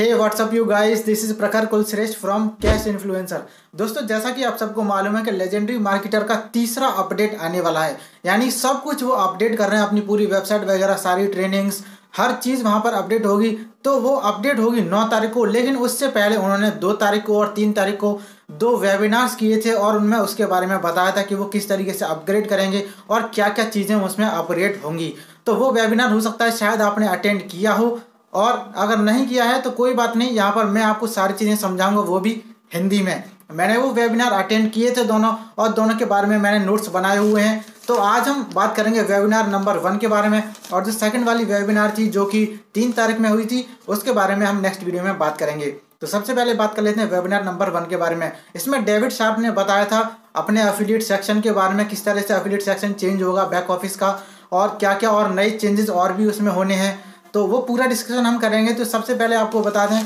Hey what's up you guys, this is Prakhar Kulshreshtha from cash influencer. दोस्तों, जैसा कि आप सबको मालूम है कि लेजेंडरी मार्केटर का तीसरा अपडेट आने वाला है। यानी सब कुछ वो अपडेट कर रहे हैं, अपनी पूरी वेबसाइट वगैरह, सारी ट्रेनिंग्स, हर चीज़ वहाँ पर अपडेट होगी। तो वो अपडेट होगी 9 तारीख को, लेकिन उससे पहले उन्होंने 2 तारीख को और 3 तारीख को 2 वेबिनार्स किए थे और उनमें उसके बारे में बताया था कि वो किस तरीके से अपग्रेड करेंगे और क्या क्या चीज़ें उसमें अपग्रेड होंगी। तो वो वेबिनार हो सकता है शायद आपने अटेंड किया हो, और अगर नहीं किया है तो कोई बात नहीं, यहाँ पर मैं आपको सारी चीज़ें समझाऊंगा, वो भी हिंदी में। मैंने वो वेबिनार अटेंड किए थे दोनों, और दोनों के बारे में मैंने नोट्स बनाए हुए हैं। तो आज हम बात करेंगे वेबिनार नंबर 1 के बारे में, और जो सेकंड वाली वेबिनार थी जो कि 3 तारीख में हुई थी, उसके बारे में हम नेक्स्ट वीडियो में बात करेंगे। तो सबसे पहले बात कर लेते हैं वेबिनार नंबर 1 के बारे में। इसमें डेविड शार्प ने बताया था अपने एफिलिएट सेक्शन के बारे में, किस तरह से एफिलिएट सेक्शन चेंज होगा बैक ऑफिस का, और क्या क्या और नए चेंजेस और भी उसमें होने हैं। तो वो पूरा डिस्कशन हम करेंगे। तो सबसे पहले आपको बता दें,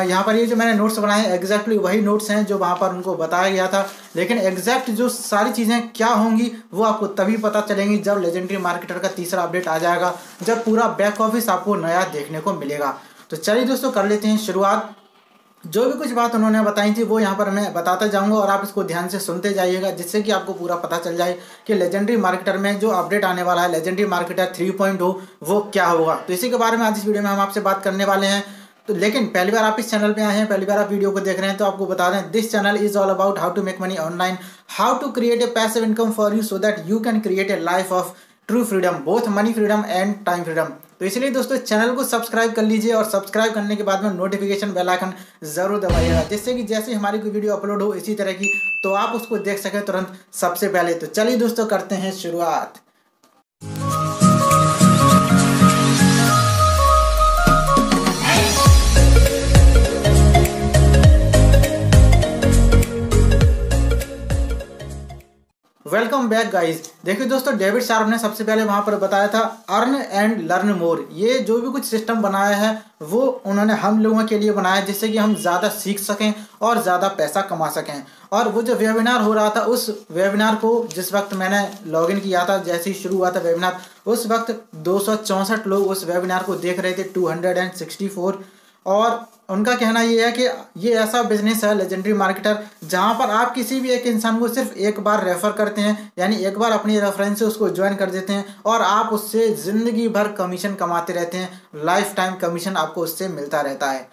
यहाँ पर ये जो मैंने नोट्स बनाए हैं एग्जैक्टली वही नोट्स हैं जो वहाँ पर उनको बताया गया था, लेकिन एग्जैक्ट जो सारी चीज़ें क्या होंगी वो आपको तभी पता चलेंगी जब लेजेंडरी मार्केटर का तीसरा अपडेट आ जाएगा, जब पूरा बैक ऑफिस आपको नया देखने को मिलेगा। तो चलिए दोस्तों, कर लेते हैं शुरुआत। जो भी कुछ बात उन्होंने बताई थी वो यहाँ पर मैं बताता जाऊंगा, और आप इसको ध्यान से सुनते जाइएगा, जिससे कि आपको पूरा पता चल जाए कि लेजेंडरी मार्केटर में जो अपडेट आने वाला है, लेजेंडरी मार्केटर 3.0, वो क्या होगा। तो इसी के बारे में आज इस वीडियो में हम आपसे बात करने वाले हैं। तो लेकिन पहली बार आप इस चैनल पे आए हैं, पहली बार आप वीडियो को देख रहे हैं, तो आपको बता दें, this channel is all about how to make money online, how to create a passive income for you so that you can create a life of true freedom, both money freedom and time freedom. तो इसलिए दोस्तों channel को subscribe कर लीजिए, और subscribe करने के बाद में नोटिफिकेशन बेल आइकन जरूर दबाइएगा, जिससे कि जैसे हमारी कोई वीडियो अपलोड हो इसी तरह की, तो आप उसको देख सकें तुरंत सबसे पहले। तो चलिए दोस्तों, करते हैं शुरुआत। Welcome back guys. देखिए दोस्तों, डेविड शार्प ने सबसे पहले वहां पर बताया था अर्न एंड लर्न मोर। ये जो भी कुछ सिस्टम बनाया है वो उन्होंने हम लोगों के लिए बनाया है, जिससे कि हम ज़्यादा सीख सकें और ज़्यादा पैसा कमा सकें। और वो जो वेबिनार हो रहा था, उस वेबिनार को जिस वक्त मैंने लॉगिन किया था, जैसे ही शुरू हुआ था वेबिनार, उस वक्त 264 लोग उस वेबिनार को देख रहे थे, 264। और उनका कहना ये है कि ये ऐसा बिजनेस है लेजेंडरी मार्केटर, जहां पर आप किसी भी एक इंसान को सिर्फ एक बार रेफर करते हैं, यानी एक बार अपनी रेफरेंस से उसको ज्वाइन कर देते हैं, और आप उससे ज़िंदगी भर कमीशन कमाते रहते हैं। लाइफ टाइम कमीशन आपको उससे मिलता रहता है।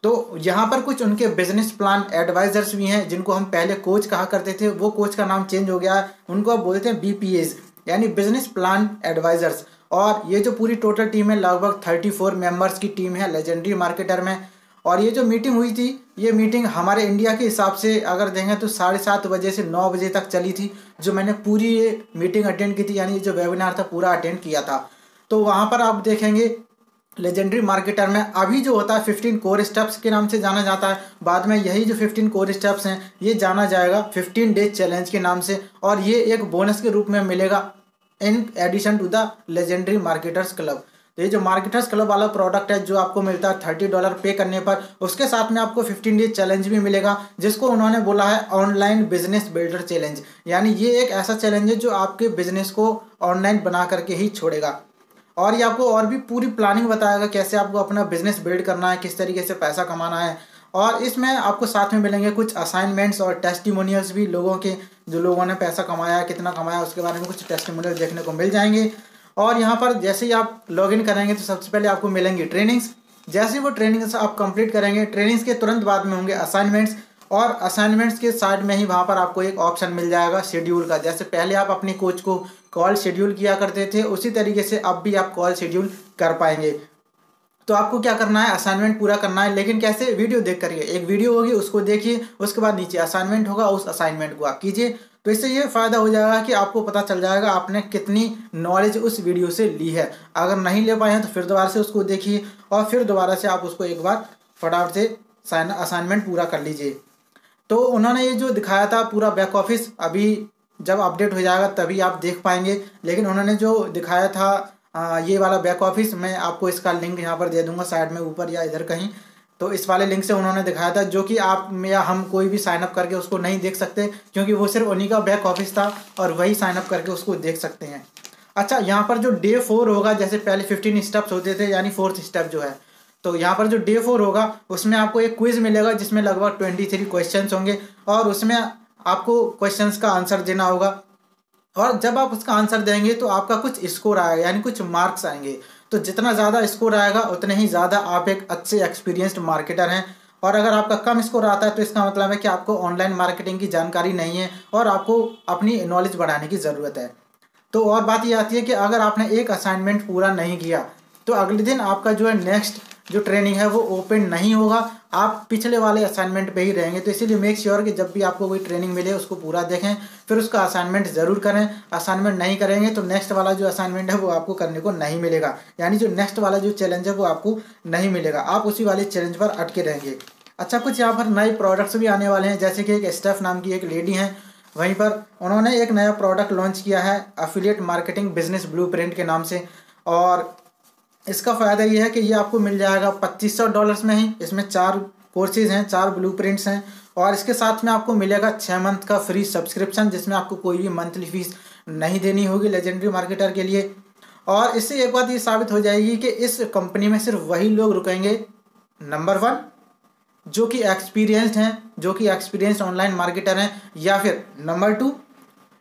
तो यहाँ पर कुछ उनके बिजनेस प्लान एडवाइजर्स भी हैं, जिनको हम पहले कोच कहा करते थे, वो कोच का नाम चेंज हो गया है, उनको अब बोलते हैं BPAs, यानी बिजनेस प्लान एडवाइजर्स। और ये जो पूरी टोटल टीम है, लगभग 34 मेंबर्स की टीम है लेजेंडरी मार्केटर में। और ये जो मीटिंग हुई थी, ये मीटिंग हमारे इंडिया के हिसाब से अगर देखें तो 7:30 बजे से 9 बजे तक चली थी, जो मैंने पूरी ये मीटिंग अटेंड की थी, यानी जो वेबिनार था पूरा अटेंड किया था। तो वहाँ पर आप देखेंगे लेजेंडरी मार्केटर में अभी जो होता है 15 कोर स्टेप्स के नाम से जाना जाता है। बाद में यही जो 15 कोर स्टेप्स हैं ये जाना जाएगा 15 डेज चैलेंज के नाम से, और ये एक बोनस के रूप में मिलेगा in addition to the legendary marketers club. तो ये जो मार्केटर्स क्लब वाला प्रोडक्ट है जो आपको मिलता है $30 पे करने पर, उसके साथ में आपको 15 डेज चैलेंज भी मिलेगा, जिसको उन्होंने बोला है ऑनलाइन बिजनेस बिल्डर चैलेंज। यानी ये एक ऐसा चैलेंज है जो आपके बिजनेस को ऑनलाइन बना करके ही छोड़ेगा, और ये आपको और भी पूरी प्लानिंग बताएगा कैसे आपको अपना बिजनेस बिल्ड करना है, किस तरीके से पैसा कमाना है। और इसमें आपको साथ में मिलेंगे कुछ असाइनमेंट्स और टेस्टिमोनियल्स भी, लोगों के जो लोगों ने पैसा कमाया, कितना कमाया, उसके बारे में कुछ टेस्टिमोनियल देखने को मिल जाएंगे। और यहाँ पर जैसे ही आप लॉगिन करेंगे तो सबसे पहले आपको मिलेंगी ट्रेनिंग्स। जैसे ही वो ट्रेनिंग्स आप कंप्लीट करेंगे, ट्रेनिंग्स के तुरंत बाद में होंगे असाइनमेंट्स, और असाइनमेंट्स के साइड में ही वहाँ पर आपको एक ऑप्शन मिल जाएगा शेड्यूल का। जैसे पहले आप अपने कोच को कॉल शेड्यूल किया करते थे, उसी तरीके से अब भी आप कॉल शेड्यूल कर पाएंगे। तो आपको क्या करना है, असाइनमेंट पूरा करना है, लेकिन कैसे, वीडियो देख करके। एक वीडियो होगी उसको देखिए, उसके बाद नीचे असाइनमेंट होगा, उस असाइनमेंट को आप कीजिए। तो इससे ये फ़ायदा हो जाएगा कि आपको पता चल जाएगा आपने कितनी नॉलेज उस वीडियो से ली है। अगर नहीं ले पाए हैं तो फिर दोबारा से उसको देखिए, और फिर दोबारा से आप उसको एक बार फटाफट से असाइनमेंट पूरा कर लीजिए। तो उन्होंने ये जो दिखाया था पूरा बैक ऑफिस, अभी जब अपडेट हो जाएगा तभी आप देख पाएंगे, लेकिन उन्होंने जो दिखाया था ये वाला बैक ऑफिस, मैं आपको इसका लिंक यहाँ पर दे दूंगा साइड में ऊपर या इधर कहीं। तो इस वाले लिंक से उन्होंने दिखाया था, जो कि आप या हम कोई भी साइन अप करके उसको नहीं देख सकते, क्योंकि वो सिर्फ उन्हीं का बैक ऑफिस था, और वही साइन अप करके उसको देख सकते हैं। अच्छा, यहाँ पर जो डे 4 होगा, जैसे पहले 15 स्टेप्स होते थे, यानी 4th स्टेप जो है, तो यहाँ पर जो डे 4 होगा उसमें आपको एक क्विज मिलेगा जिसमें लगभग 23 क्वेश्चंस होंगे और उसमें आपको क्वेश्चंस का आंसर देना होगा। और जब आप उसका आंसर देंगे तो आपका कुछ स्कोर आएगा, यानी कुछ मार्क्स आएंगे। तो जितना ज़्यादा स्कोर आएगा उतने ही ज़्यादा आप एक अच्छे एक्सपीरियंस्ड मार्केटर हैं। और अगर आपका कम स्कोर आता है तो इसका मतलब है कि आपको ऑनलाइन मार्केटिंग की जानकारी नहीं है और आपको अपनी नॉलेज बढ़ाने की ज़रूरत है। तो और बात ये आती है कि अगर आपने एक असाइनमेंट पूरा नहीं किया तो अगले दिन आपका जो है नेक्स्ट जो ट्रेनिंग है वो ओपन नहीं होगा, आप पिछले वाले असाइनमेंट पे ही रहेंगे। तो इसीलिए मेक श्योर कि जब भी आपको कोई ट्रेनिंग मिले उसको पूरा देखें, फिर उसका असाइनमेंट ज़रूर करें। असाइनमेंट नहीं करेंगे तो नेक्स्ट वाला जो असाइनमेंट है वो आपको करने को नहीं मिलेगा, यानी जो नेक्स्ट वाला जो चैलेंज है वो आपको नहीं मिलेगा, आप उसी वाले चैलेंज पर अटके रहेंगे। अच्छा, कुछ यहाँ पर नए प्रोडक्ट्स भी आने वाले हैं, जैसे कि एक स्टेफ नाम की एक लेडी हैं, वहीं पर उन्होंने एक नया प्रोडक्ट लॉन्च किया है एफिलिएट मार्केटिंग बिजनेस ब्लूप्रिंट के नाम से। और इसका फ़ायदा ये है कि ये आपको मिल जाएगा $2500 में ही। इसमें 4 कोर्सेज हैं, 4 ब्लूप्रिंट्स हैं और इसके साथ में आपको मिलेगा 6 मंथ का फ्री सब्सक्रिप्शन, जिसमें आपको कोई भी मंथली फीस नहीं देनी होगी लेजेंडरी मार्केटर के लिए। और इससे एक बात ये साबित हो जाएगी कि इस कंपनी में सिर्फ वही लोग रुकेंगे, नंबर 1 जो कि एक्सपीरियंस्ड हैं, जो कि एक्सपीरियंस्ड ऑनलाइन मार्केटर हैं, या फिर नंबर 2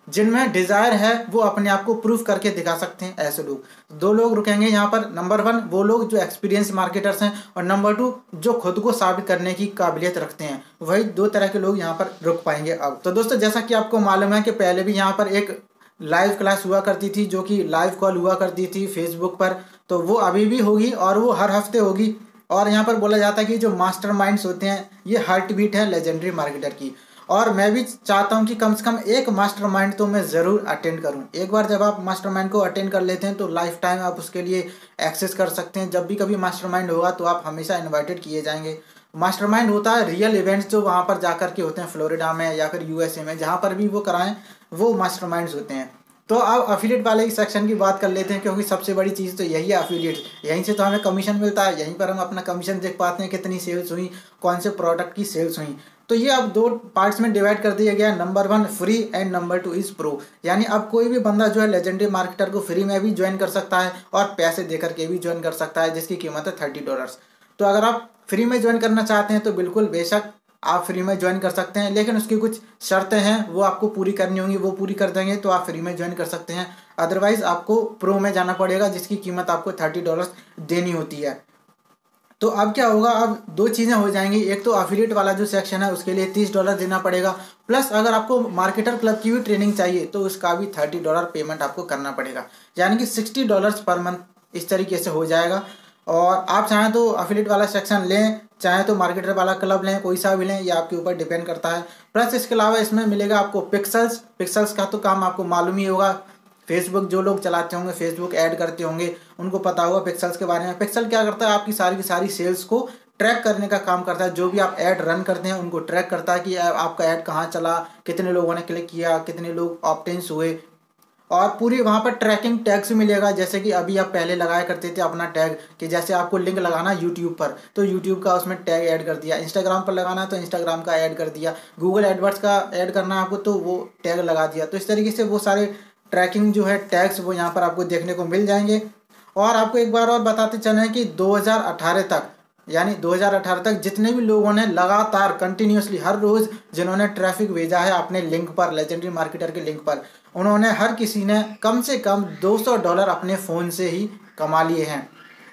जिनमें डिज़ायर है वो अपने आप को प्रूफ करके दिखा सकते हैं, ऐसे लोग। 2 लोग रुकेंगे यहाँ पर, नंबर 1 वो लोग जो एक्सपीरियंस मार्केटर्स हैं और नंबर 2 जो खुद को साबित करने की काबिलियत रखते हैं। वही 2 तरह के लोग यहाँ पर रुक पाएंगे। अब तो दोस्तों, जैसा कि आपको मालूम है कि पहले भी यहाँ पर एक लाइव क्लास हुआ करती थी, जो कि लाइव कॉल हुआ करती थी फेसबुक पर, तो वो अभी भी होगी और वो हर हफ्ते होगी। और यहाँ पर बोला जाता है कि जो मास्टरमाइंड्स होते हैं ये हार्ट बीट है लेजेंडरी मार्केटर की। और मैं भी चाहता हूं कि कम से कम एक मास्टरमाइंड तो मैं ज़रूर अटेंड करूं। एक बार जब आप मास्टरमाइंड को अटेंड कर लेते हैं तो लाइफ टाइम आप उसके लिए एक्सेस कर सकते हैं। जब भी कभी मास्टरमाइंड होगा तो आप हमेशा इनवाइटेड किए जाएंगे। मास्टरमाइंड होता है रियल इवेंट्स जो वहाँ पर जाकर के होते हैं, फ्लोरिडा में या फिर यूएसए में, जहाँ पर भी वो कराएं वो मास्टरमाइंड्स होते हैं। तो अब अफिलिएट वाले सेक्शन की बात कर लेते हैं, क्योंकि सबसे बड़ी चीज़ तो यही है अफिलिएट। यहीं से तो हमें कमीशन मिलता है, यहीं पर हम अपना कमीशन देख पाते हैं, कितनी सेल्स हुई, कौन से प्रोडक्ट की सेल्स हुई। तो ये अब 2 पार्ट्स में डिवाइड कर दिया गया है, number 1 free and number 2 is pro. यानी अब कोई भी बंदा जो है लेजेंडरी मार्केटर को फ्री में भी ज्वाइन कर सकता है और पैसे दे करके भी ज्वाइन कर सकता है, जिसकी कीमत है $30। तो अगर आप फ्री में ज्वाइन करना चाहते हैं तो बिल्कुल बेशक आप फ्री में ज्वाइन कर सकते हैं, लेकिन उसकी कुछ शर्तें हैं वो आपको पूरी करनी होंगी। वो पूरी कर देंगे तो आप फ्री में ज्वाइन कर सकते हैं, अदरवाइज आपको प्रो में जाना पड़ेगा, जिसकी कीमत आपको $30 देनी होती है। तो अब क्या होगा, अब 2 चीज़ें हो जाएंगी। एक तो अफिलिएट वाला जो सेक्शन है उसके लिए $30 देना पड़ेगा, प्लस अगर आपको मार्केटर क्लब की भी ट्रेनिंग चाहिए तो उसका भी $30 पेमेंट आपको करना पड़ेगा, यानी कि $60 पर मंथ इस तरीके से हो जाएगा। और आप चाहें तो अफिलिएट वाला सेक्शन लें, चाहे तो मार्केटर वाला क्लब लें, कोई सा भी लें, ये आपके ऊपर डिपेंड करता है। प्लस इसके अलावा इसमें मिलेगा आपको पिक्सल्स का तो काम आपको मालूम ही होगा। फेसबुक जो लोग चलाते होंगे, फेसबुक ऐड करते होंगे, उनको पता होगा पिक्सल्स के बारे में। पिक्सल क्या करता है, आपकी सारी की सारी सेल्स को ट्रैक करने का काम करता है। जो भी आप ऐड रन करते हैं उनको ट्रैक करता है कि आपका ऐड कहाँ चला, कितने लोगों ने क्लिक किया, कितने लोग ऑप्टेंस हुए, और पूरी वहाँ पर ट्रैकिंग टैग्स मिलेगा। जैसे कि अभी आप पहले लगाया करते थे अपना टैग, कि जैसे आपको लिंक लगाना यूट्यूब पर तो यूट्यूब का उसमें टैग ऐड कर दिया, इंस्टाग्राम पर लगाना है तो इंस्टाग्राम का ऐड कर दिया, गूगल एडवर्ड्स का ऐड करना है आपको तो वो टैग लगा दिया। तो इस तरीके से वो सारे ट्रैकिंग जो है टैग्स वो यहाँ पर आपको देखने को मिल जाएंगे। और आपको एक बार और बताते चलें कि 2018 तक, यानी 2018 तक जितने भी लोगों ने लगातार कंटिन्यूसली हर रोज़ जिन्होंने ट्रैफिक भेजा है अपने लिंक पर, लेजेंडरी मार्केटर के लिंक पर, उन्होंने हर किसी ने कम से कम $200 अपने फ़ोन से ही कमा लिए हैं।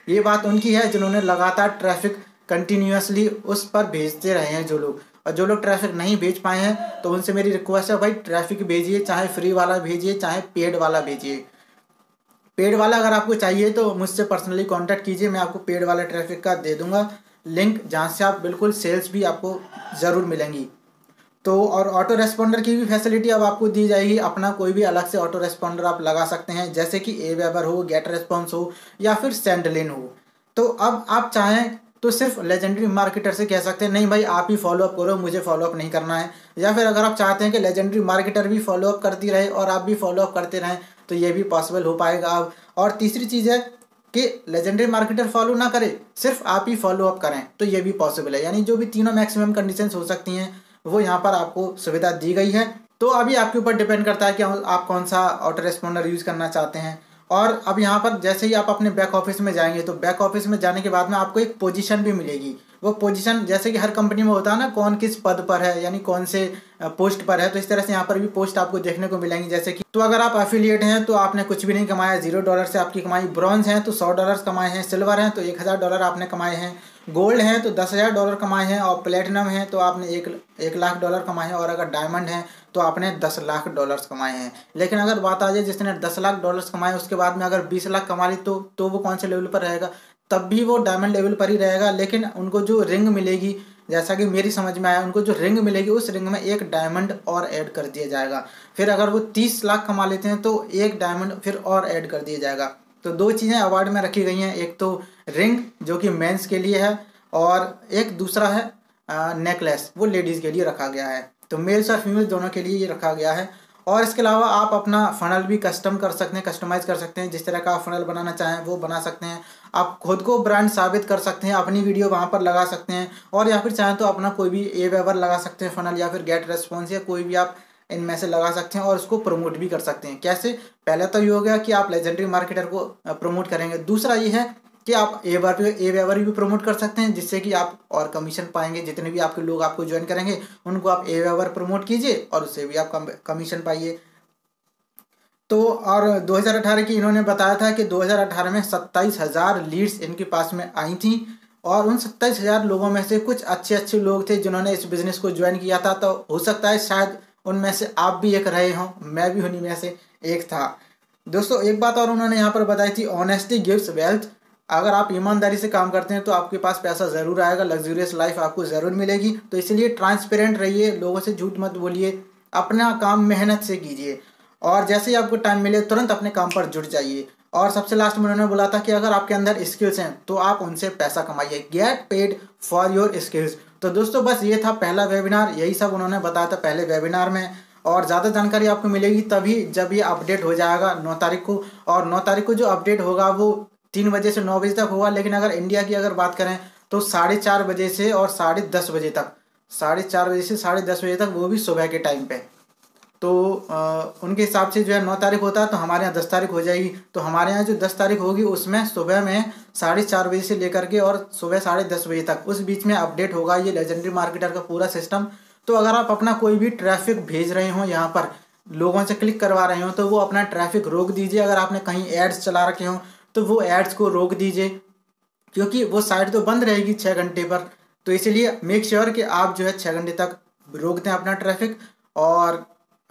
ये बात उनकी है जिन्होंने लगातार ट्रैफिक कंटिन्यूसली उस पर भेजते रहे हैं जो लोग। और जो लोग ट्रैफिक नहीं भेज पाए हैं तो उनसे मेरी रिक्वेस्ट है, भाई ट्रैफिक भेजिए, चाहे फ्री वाला भेजिए चाहे पेड वाला भेजिए। पेड वाला अगर आपको चाहिए तो मुझसे पर्सनली कांटेक्ट कीजिए, मैं आपको पेड वाला ट्रैफिक का दे दूंगा लिंक, जहां से आप बिल्कुल सेल्स भी आपको ज़रूर मिलेंगी। तो और ऑटो रेस्पॉन्डर की भी फैसिलिटी अब आपको दी जाएगी। अपना कोई भी अलग से ऑटो रेस्पॉन्डर आप लगा सकते हैं, जैसे कि एवेबर हो, गेट रेस्पॉन्स हो या फिर सेंडलिन हो। तो अब आप चाहें तो सिर्फ लेजेंडरी मार्केटर से कह सकते हैं नहीं भाई आप ही फॉलोअप करो, मुझे फॉलोअप नहीं करना है। या फिर अगर आप चाहते हैं कि लेजेंडरी मार्केटर भी फॉलोअप करती रहे और आप भी फॉलोअप करते रहें तो ये भी पॉसिबल हो पाएगा अब। और तीसरी चीज़ है कि लेजेंडरी मार्केटर फॉलो ना करे, सिर्फ आप ही फॉलोअप करें तो ये भी पॉसिबल है। यानी जो भी तीनों मैक्सिमम कंडीशंस हो सकती हैं वो यहाँ पर आपको सुविधा दी गई है। तो अभी आपके ऊपर डिपेंड करता है कि आप कौन सा ऑटो रेस्पॉन्डर यूज़ करना चाहते हैं। और अब यहाँ पर जैसे ही आप अपने बैक ऑफिस में जाएंगे तो बैक ऑफिस में जाने के बाद में आपको एक पोजीशन भी मिलेगी। वो पोजीशन जैसे कि हर कंपनी में होता है ना, कौन किस पद पर है, यानी कौन से पोस्ट पर है, तो इस तरह से यहाँ पर भी पोस्ट आपको देखने को मिलेंगी। जैसे कि तो अगर आप एफिलिएट हैं तो आपने कुछ भी नहीं कमाया, $0 से आपकी कमाई, ब्रॉन्ज हैं तो $100 कमाए हैं, सिल्वर हैं तो $1000 आपने कमाए हैं, गोल्ड हैं तो $10,000 कमाए हैं, और प्लेटिनम है तो आपने एक लाख डॉलर कमाए हैं, और अगर डायमंड है तो आपने $10 लाख कमाए हैं। लेकिन अगर बात आ जाए जिसने $10 लाख कमाए उसके बाद में अगर 20 लाख कमा ली तो वो कौन से लेवल पर रहेगा, तब भी वो डायमंड लेवल पर ही रहेगा। लेकिन उनको जो रिंग मिलेगी, जैसा कि मेरी समझ में आया, उनको जो रिंग मिलेगी उस रिंग में एक डायमंड और ऐड कर दिया जाएगा। फिर अगर वो 30 लाख कमा लेते हैं तो एक डायमंड फिर और ऐड कर दिया जाएगा। तो दो चीज़ें अवार्ड में रखी गई हैं, एक तो रिंग जो कि मेंस के लिए है, और एक दूसरा है नेकलेस, वो लेडीज़ के लिए रखा गया है। तो मेल्स और फीमेल्स दोनों के लिए ये रखा गया है। और इसके अलावा आप अपना फनल भी कस्टम कर सकते हैं, कस्टमाइज कर सकते हैं, जिस तरह का आप फनल बनाना चाहें वो बना सकते हैं। आप खुद को ब्रांड साबित कर सकते हैं, अपनी वीडियो वहाँ पर लगा सकते हैं, और या फिर चाहें तो अपना कोई भी Aweber लगा सकते हैं फनल, या फिर गेट रेस्पॉन्स, या कोई भी आप इनमें से लगा सकते हैं और उसको प्रमोट भी कर सकते हैं। कैसे? पहले तो ये हो गया कि आप लेजेंडरी मार्केटर को प्रमोट करेंगे, दूसरा ये है कि आप Aweber भी प्रमोट कर सकते हैं, जिससे कि आप और कमीशन पाएंगे। जितने भी आपके लोग आपको ज्वाइन करेंगे उनको आप Aweber प्रमोट कीजिए और उससे भी आप कमीशन पाइए। तो और 2018 की इन्होंने बताया था कि 2018 में 27,000 लीड्स इनके पास में आई थी, और उन 27,000 लोगों में से कुछ अच्छे लोग थे जिन्होंने इस बिज़नेस को ज्वाइन किया था। तो हो सकता है शायद उनमें से आप भी एक रहे हों, मैं भी उन्हीं में से एक था। दोस्तों एक बात और उन्होंने यहाँ पर बताई थी, ऑनेस्टी गिव्स वेल्थ। अगर आप ईमानदारी से काम करते हैं तो आपके पास पैसा ज़रूर आएगा, लग्जूरियस लाइफ आपको ज़रूर मिलेगी। तो इसलिए ट्रांसपेरेंट रहिए, लोगों से झूठ मत बोलिए, अपना काम मेहनत से कीजिए, और जैसे ही आपको टाइम मिले तुरंत अपने काम पर जुट जाइए। और सबसे लास्ट में उन्होंने बोला था कि अगर आपके अंदर स्किल्स हैं तो आप उनसे पैसा कमाइए, get paid for your skills. तो दोस्तों बस ये था पहला वेबिनार, यही सब उन्होंने बताया था पहले वेबिनार में। और ज़्यादा जानकारी आपको मिलेगी तभी जब ये अपडेट हो जाएगा 9 तारीख को। और 9 तारीख को जो अपडेट होगा वो 3 बजे से 9 बजे तक होगा। लेकिन अगर इंडिया की अगर बात करें तो 4:30 बजे से और 10:30 बजे तक, 4:30 बजे से 10:30 बजे तक, वो भी सुबह के टाइम पे। तो उनके हिसाब से जो है 9 तारीख होता है तो हमारे यहाँ 10 तारीख हो जाएगी। तो हमारे यहाँ जो 10 तारीख होगी उसमें सुबह में 4:30 बजे से लेकर के और सुबह 10:30 बजे तक, उस बीच में अपडेट होगा ये लेजेंडरी मार्केटर का पूरा सिस्टम। तो अगर आप अपना कोई भी ट्रैफिक भेज रहे हो, यहाँ पर लोगों से क्लिक करवा रहे हो, तो वो अपना ट्रैफिक रोक दीजिए। अगर आपने कहीं एड्स चला रखे हो तो वो एड्स को रोक दीजिए, क्योंकि वो साइट तो बंद रहेगी 6 घंटे पर। तो इसीलिए मेक श्योर कि आप जो है 6 घंटे तक रोक दें अपना ट्रैफिक, और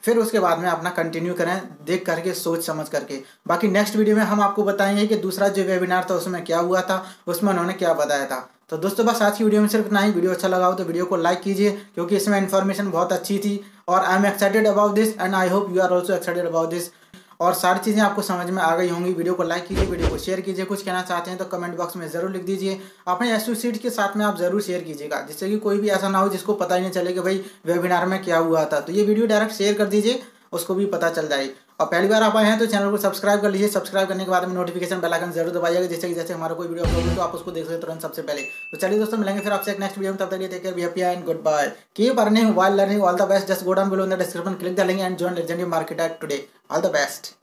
फिर उसके बाद में अपना कंटिन्यू करें देख करके, सोच समझ करके। बाकी नेक्स्ट वीडियो में हम आपको बताएंगे कि दूसरा जो वेबिनार था उसमें क्या हुआ था, उसमें उन्होंने क्या बताया था। तो दोस्तों बस आज की वीडियो में सिर्फ इतना ही। वीडियो अच्छा लगा हो तो वीडियो को लाइक कीजिए, क्योंकि इसमें इन्फॉर्मेशन बहुत अच्छी थी, और I am excited about this and I hope you are also excited about this. और सारी चीज़ें आपको समझ में आ गई होंगी। वीडियो को लाइक कीजिए, वीडियो को शेयर कीजिए, कुछ कहना चाहते हैं तो कमेंट बॉक्स में ज़रूर लिख दीजिए। अपने एसोसिएट के साथ में आप ज़रूर शेयर कीजिएगा, जिससे कि कोई भी ऐसा ना हो जिसको पता ही नहीं चले कि भाई वेबिनार में क्या हुआ था। तो ये वीडियो डायरेक्ट शेयर कर दीजिए, उसको भी पता चल जाए। और पहली बार आप आए हैं तो चैनल को सब्सक्राइब कर लीजिए। सब्सक्राइब करने के बाद में नोटिफिकेशन बेल आइकन जरूर दबाइएगा, जिससे कि जैसे हमारा कोई वीडियो अपलोड हो तो आप उसको देख सकें तुरंत सबसे पहले। तो चलिए दोस्तों मिलेंगे फिर आपसे एक नेक्स्ट वीडियो में, तब तक के लिए take care, be happy and goodbye. Keep earning while learning, all the best. Just go down below in the description, click the link and join legendary marketer today. All the best.